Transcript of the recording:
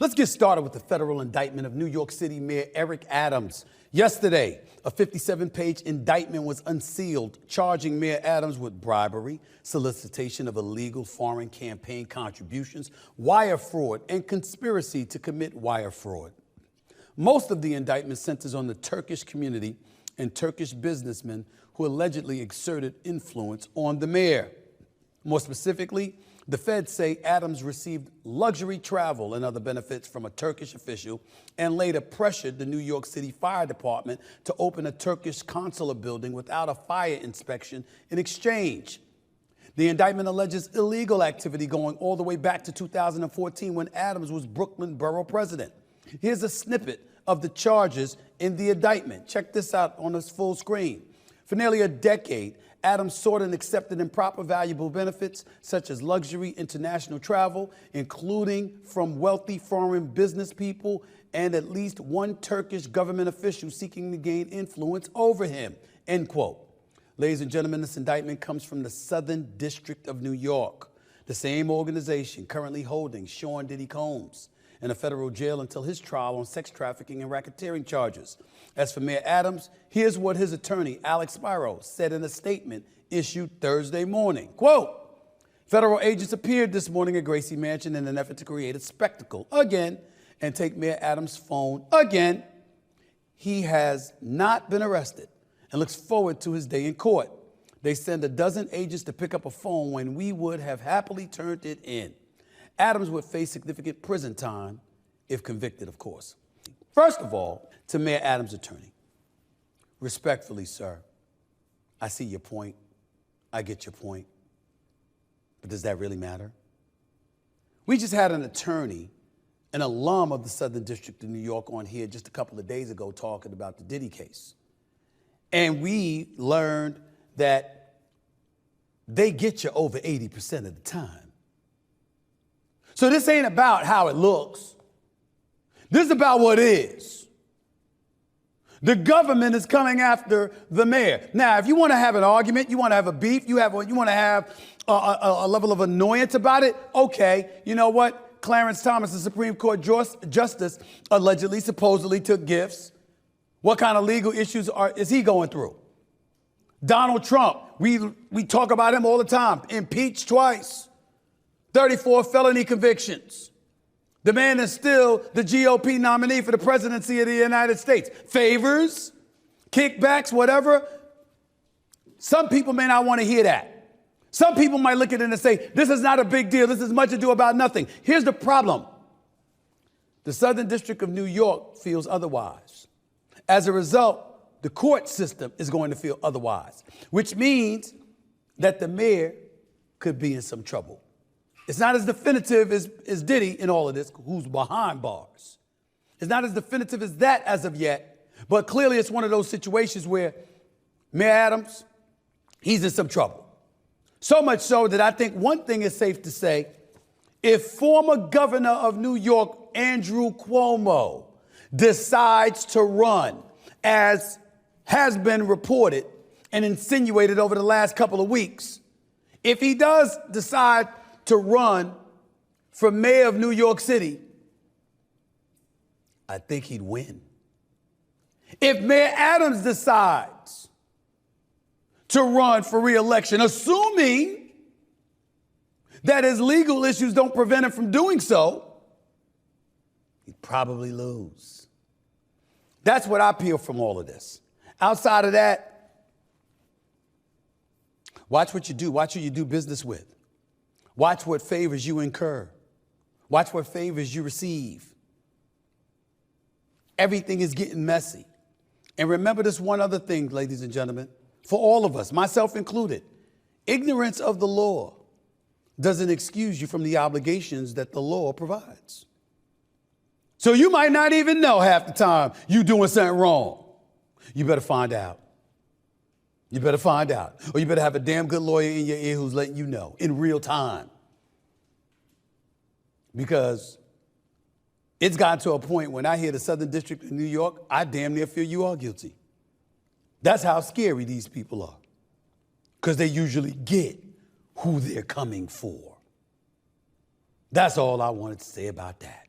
Let's get started with the federal indictment of New York City Mayor Eric Adams. Yesterday, a 57-page indictment was unsealed, charging Mayor Adams with bribery, solicitation of illegal foreign campaign contributions, wire fraud, and conspiracy to commit wire fraud. Most of the indictment centers on the Turkish community and Turkish businessmen who allegedly exerted influence on the mayor. More specifically, the feds say Adams received luxury travel and other benefits from a Turkish official and later pressured the New York City Fire Department to open a Turkish consulate building without a fire inspection in exchange. The indictment alleges illegal activity going all the way back to 2014 when Adams was Brooklyn Borough president. Here's a snippet of the charges in the indictment. Check this out on this full screen. For nearly a decade, Adams sought and accepted improper valuable benefits such as luxury international travel, including from wealthy foreign business people and at least one Turkish government official seeking to gain influence over him, end quote. Ladies and gentlemen, this indictment comes from the Southern District of New York, the same organization currently holding Sean Diddy Combs in a federal jail until his trial on sex trafficking and racketeering charges. As for Mayor Adams, here's what his attorney, Alex Spiro, said in a statement issued Thursday morning. Quote, federal agents appeared this morning at Gracie Mansion in an effort to create a spectacle again and take Mayor Adams' phone again. He has not been arrested and looks forward to his day in court. They send a dozen agents to pick up a phone when we would have happily turned it in. Adams would face significant prison time if convicted, of course. First of all, to Mayor Adams' attorney, respectfully, sir, I see your point. I get your point. But does that really matter? We just had an attorney, an alum of the Southern District of New York, on here just a couple of days ago talking about the Diddy case. And we learned that they get you over 80% of the time. So this ain't about how it looks. This is about what is. The government is coming after the mayor. Now, if you want to have an argument, you want to have a beef, you want to have a level of annoyance about it, okay, you know what? Clarence Thomas, the Supreme Court Justice, allegedly, supposedly took gifts. What kind of legal issues is he going through? Donald Trump, we talk about him all the time, impeached twice. 34 felony convictions. The man is still the GOP nominee for the presidency of the United States. Favors, kickbacks, whatever. Some people may not want to hear that. Some people might look at it and say, this is not a big deal. This is much ado about nothing. Here's the problem. The Southern District of New York feels otherwise. As a result, the court system is going to feel otherwise, which means that the mayor could be in some trouble. It's not as definitive as Diddy in all of this, who's behind bars. It's not as definitive as that as of yet, but clearly it's one of those situations where Mayor Adams, he's in some trouble. So much so that I think one thing is safe to say, if former governor of New York, Andrew Cuomo, decides to run, as has been reported and insinuated over the last couple of weeks, if he does decide to run for mayor of New York City, I think he'd win. If Mayor Adams decides to run for re-election, assuming that his legal issues don't prevent him from doing so, he'd probably lose. That's what I feel from all of this. Outside of that, watch what you do. Watch who you do business with. Watch what favors you incur. Watch what favors you receive. Everything is getting messy. And remember this one other thing, ladies and gentlemen, for all of us, myself included, ignorance of the law doesn't excuse you from the obligations that the law provides. So you might not even know half the time you're doing something wrong. You better find out. You better find out. Or you better have a damn good lawyer in your ear who's letting you know in real time. Because it's gotten to a point when I hear the Southern District of New York, I damn near feel you are guilty. That's how scary these people are. Because they usually get who they're coming for. That's all I wanted to say about that.